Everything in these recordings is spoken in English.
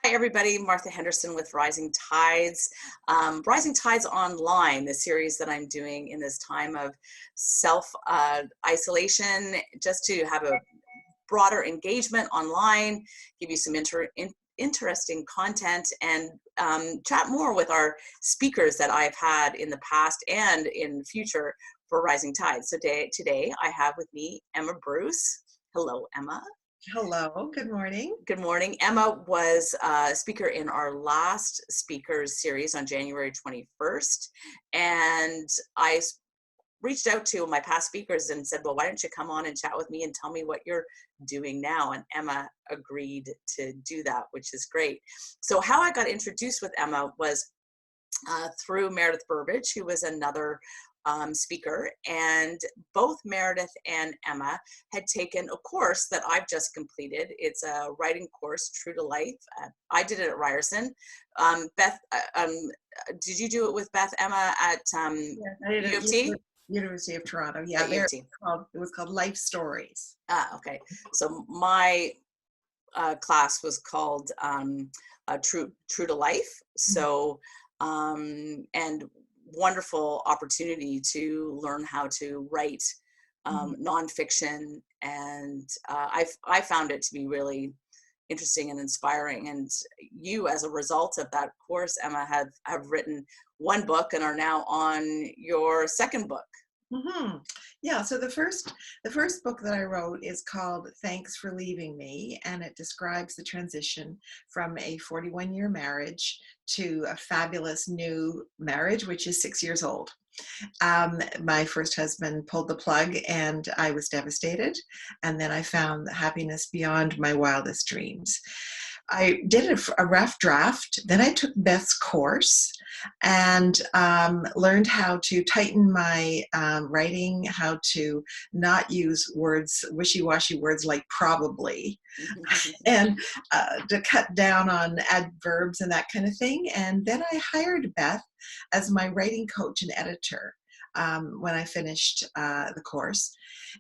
Hi, everybody. Martha Henderson with Rising Tides. Rising Tides Online, the series that I'm doing in this time of self-isolation, just to have a broader engagement online, give you some interesting content, and chat more with our speakers that I've had in the past and in the future for Rising Tides. So today I have with me Emma Bruce. Hello, Emma. Hello, good morning. Good morning. Emma was a speaker in our last speakers series on January 21st. And I reached out to my past speakers and said, well, why don't you come on and chat with me and tell me what you're doing now? And Emma agreed to do that, which is great. So how I got introduced with Emma was through Meredith Burbage, who was another speaker, and both Meredith and Emma had taken a course that I've just completed. It's a writing course, True to Life. I did it at Ryerson. Beth, did you do it with Beth, Emma, at Yes, I did U of T? University of Toronto. Yeah, At U of T. it was called Life Stories. Okay. So my class was called True to Life. So and wonderful opportunity to learn how to write nonfiction, and I found it to be really interesting and inspiring. And you, as a result of that course, Emma, have written one book and are now on your second book. Yeah, so the first book that I wrote is called Thanks for Leaving Me, and it describes the transition from a 41-year marriage to a fabulous new marriage, which is 6 years old. My first husband pulled the plug and I was devastated, and then I found happiness beyond my wildest dreams. I did a rough draft, then I took Beth's course and learned how to tighten my writing, how to not use words, wishy-washy words like probably, and to cut down on adverbs and that kind of thing. And then I hired Beth as my writing coach and editor when I finished the course,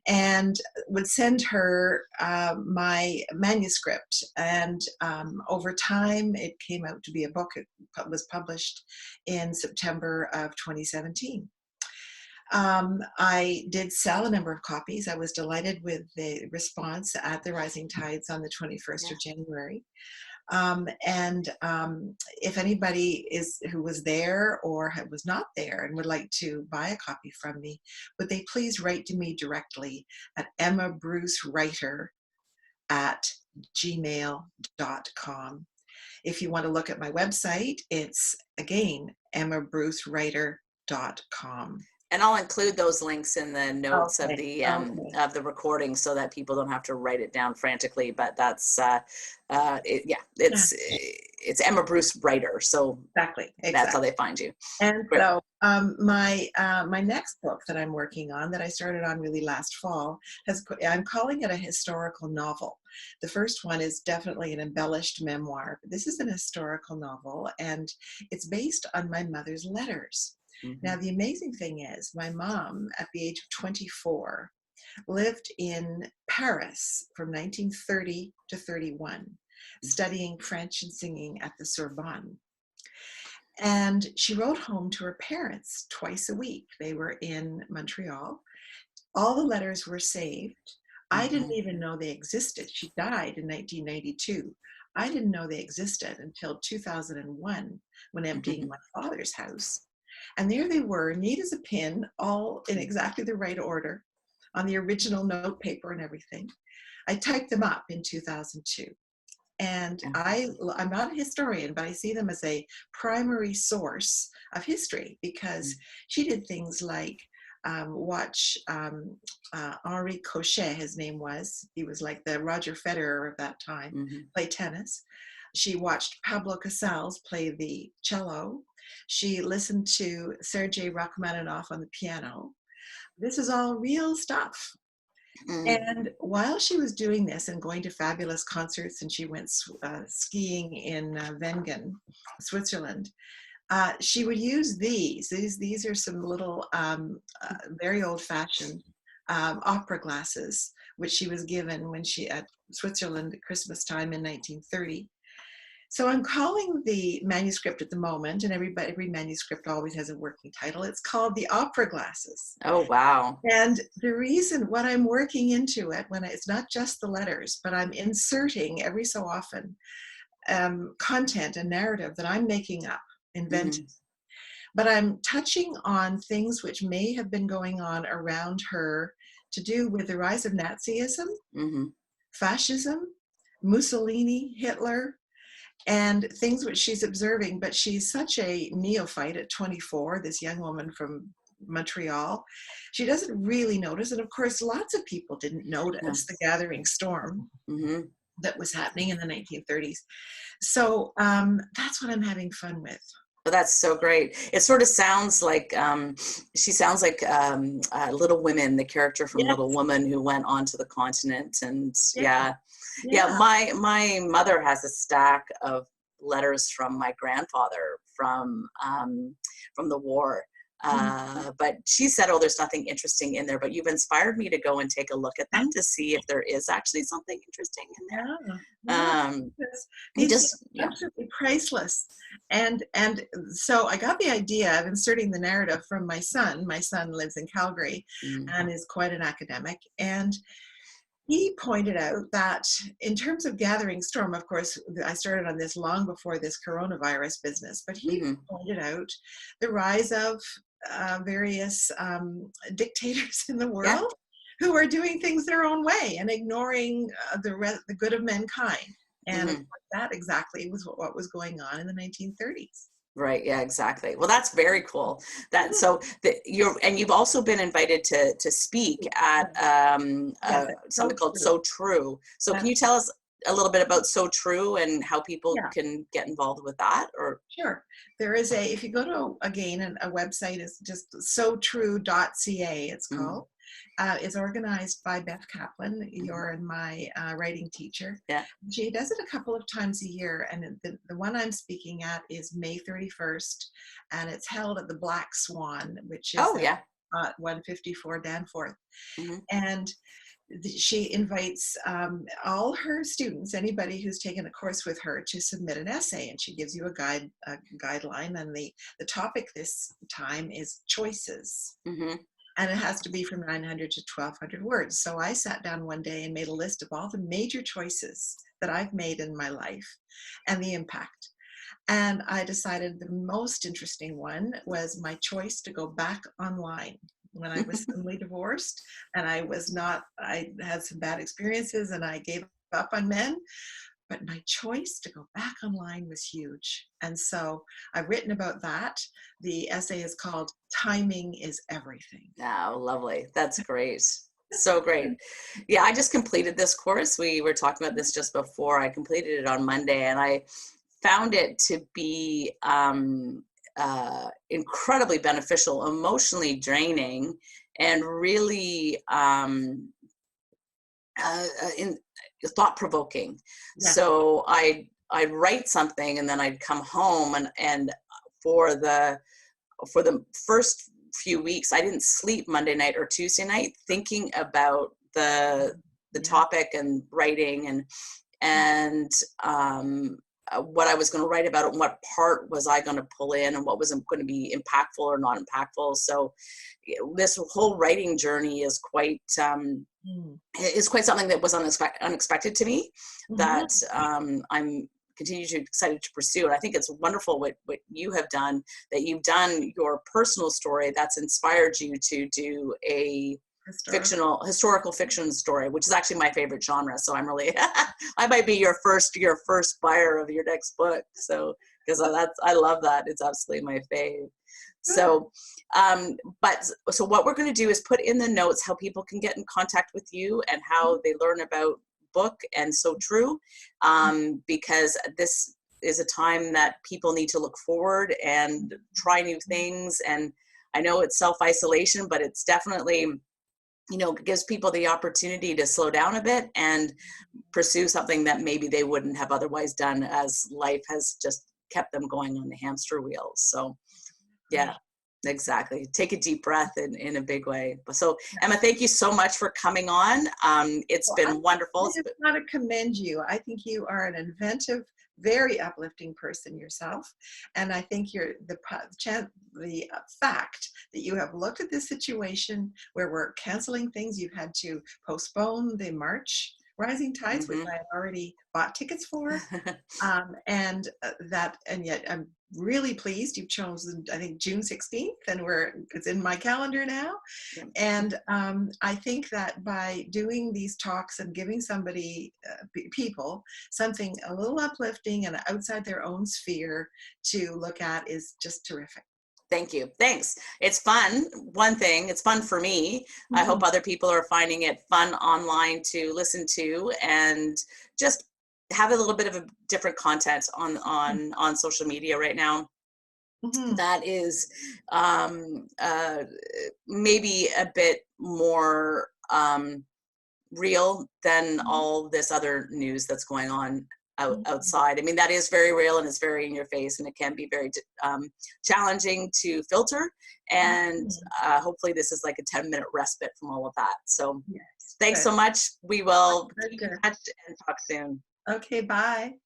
and would send her my manuscript. And over time, it came out to be a book. It was published in September of 2017. I did sell a number of copies. I was delighted with the response at the Rising Tides on the 21st of January. If anybody who was there or was not there and would like to buy a copy from me, would they please write to me directly at emmabrucewriter@gmail.com. If you want to look at my website, it's again emmabrucewriter.com. And I'll include those links in the notes of the recording so that people don't have to write it down frantically. But that's it's Emma Bruce Writer. So exactly. That's how they find you. And so my next book that I'm working on, that I started on really last fall, I'm calling it a historical novel. The first one is definitely an embellished memoir. This is an historical novel, and it's based on my mother's letters. Now, the amazing thing is my mom, at the age of 24, lived in Paris from 1930 to 31, studying French and singing at the Sorbonne. And she wrote home to her parents twice a week. They were in Montreal. All the letters were saved. I didn't even know they existed. She died in 1992. I didn't know they existed until 2001 when emptying my father's house. And there they were, neat as a pin, all in exactly the right order, on the original note paper and everything. I typed them up in 2002. And I'm not a historian, but I see them as a primary source of history, because she did things like watch Henri Cochet, his name was. He was like the Roger Federer of that time, play tennis. She watched Pablo Casals play the cello. She listened to Sergei Rachmaninoff on the piano. This is all real stuff. And while she was doing this and going to fabulous concerts, and she went skiing in Wengen, Switzerland, she would use these are some little very old-fashioned opera glasses, which she was given when she at Switzerland at Christmas time in 1930. So I'm calling the manuscript at the moment, and every manuscript always has a working title. It's called The Opera Glasses. Oh, wow. And the reason what I'm working into it, it's not just the letters, but I'm inserting every so often content and narrative that I'm making up, inventing. Mm-hmm. But I'm touching on things which may have been going on around her to do with the rise of Nazism, Mm-hmm. fascism, Mussolini, Hitler, and things which she's observing. But she's such a neophyte at 24, this young woman from Montreal. She doesn't really notice. And of course, lots of people didn't Yeah. notice the gathering storm Mm-hmm. that was happening in the 1930s. So that's what I'm having fun with. Oh, that's so great. It sort of sounds like she sounds like Little Women, the character from Little Yes, Woman who went onto the continent. And yeah, yeah, yeah. yeah. My mother has a stack of letters from my grandfather from the war. Mhm. But she said, "Oh, there's nothing interesting in there." But you've inspired me to go and take a look at them to see if there is actually something interesting in Yeah, there. yeah. Because And these things just are yeah. absolutely priceless. And so I got the idea of inserting the narrative from my son. My son lives in Calgary Mm, and is quite an academic. And he pointed out that in terms of gathering storm, of course, I started on this long before this coronavirus business, but he mm-hmm. pointed out the rise of various dictators in the Yeah. world who are doing things their own way and ignoring the good of mankind. And of Mm-hmm. course, that exactly was what was going on in the 1930s. Right. Yeah, exactly. Well, that's very cool. That Mhm. so that you've also been invited to speak at Yes, it's something so called true. So True. So can That's you tell us a little bit about So True and how people yeah. can get involved with that? Or Sure. There is if you go to, again, a website is just sotrue.ca, it's mm, called. It's organized by Beth Kaplan, mhm. you're and my writing teacher. Yeah. She does it a couple of times a year, and the one I'm speaking at is May 31st, and it's held at the Black Swan, which is Oh, at yeah. 154 Danforth. Hmm. And she invites all her students, anybody who's taken a course with her, to submit an essay, and she gives you a guideline. And the topic this time is choices, Hmm. and it has to be from 900 to 1200 words. So I sat down one day and made a list of all the major choices that I've made in my life and the impact. And I decided the most interesting one was my choice to go back online when I was suddenly divorced, and I had some bad experiences and I gave up on men. But my choice to go back online was huge. And so I've written about that. The essay is called Timing is Everything. Oh, lovely. That's great. So great. Yeah, I just completed this course. We were talking about this just before. I completed it on Monday, and I found it to be incredibly beneficial, emotionally draining, and really in thought provoking. Yes. So I'd write something, and then I'd come home, and for the first few weeks, I didn't sleep Monday night or Tuesday night thinking about the Yeah. topic and writing and what I was going to write about it, and what part was I going to pull in, and what was going to be impactful or not impactful. So this whole writing journey Mm. is quite something that was unexpected to me, that Mhm. I'm continue to excited to pursue. And I think it's wonderful what you have done, that you've done your personal story that's inspired you to do a Historical. historical fiction story, which is actually my favorite genre. So I'm really, I might be your first buyer of your next book. So, because I love that. It's absolutely my fave. Good. So, but so what we're going to do is put in the notes how people can get in contact with you and how they learn about book and So True, because this is a time that people need to look forward and try new things. And I know it's self-isolation, but it's definitely, gives people the opportunity to slow down a bit and pursue something that maybe they wouldn't have otherwise done, as life has just kept them going on the hamster wheel. So yeah. Right. Exactly. Take a deep breath in a big way. So Emma, thank you so much for coming on. It's Well, been wonderful. I just want to commend you. I think you are an inventive, very uplifting person yourself, and I think the fact that you have looked at this situation where we're canceling things, you've had to postpone the March Rising Tides, which Mhm. I had already bought tickets for, and yet I'm really pleased you've chosen, I think, June 16th, and it's in my calendar now. Yeah. And I think that by doing these talks and giving people something a little uplifting and outside their own sphere to look at is just terrific. Thank you. Thanks. It's fun. One thing, it's fun for me. I hope Mhm. other people are finding it fun online to listen to and just have a little bit of a different content on social media right now. Mhm. That is maybe a bit more real than Mhm. all this other news that's going on Mhm. outside. I mean, that is very real and it's very in your face, and it can be very challenging to filter. And Mhm. hopefully, this is like a 10-minute respite from all of that. So, Yes, thanks good. so much. We My will keep in pleasure. touch and talk soon. Okay, bye.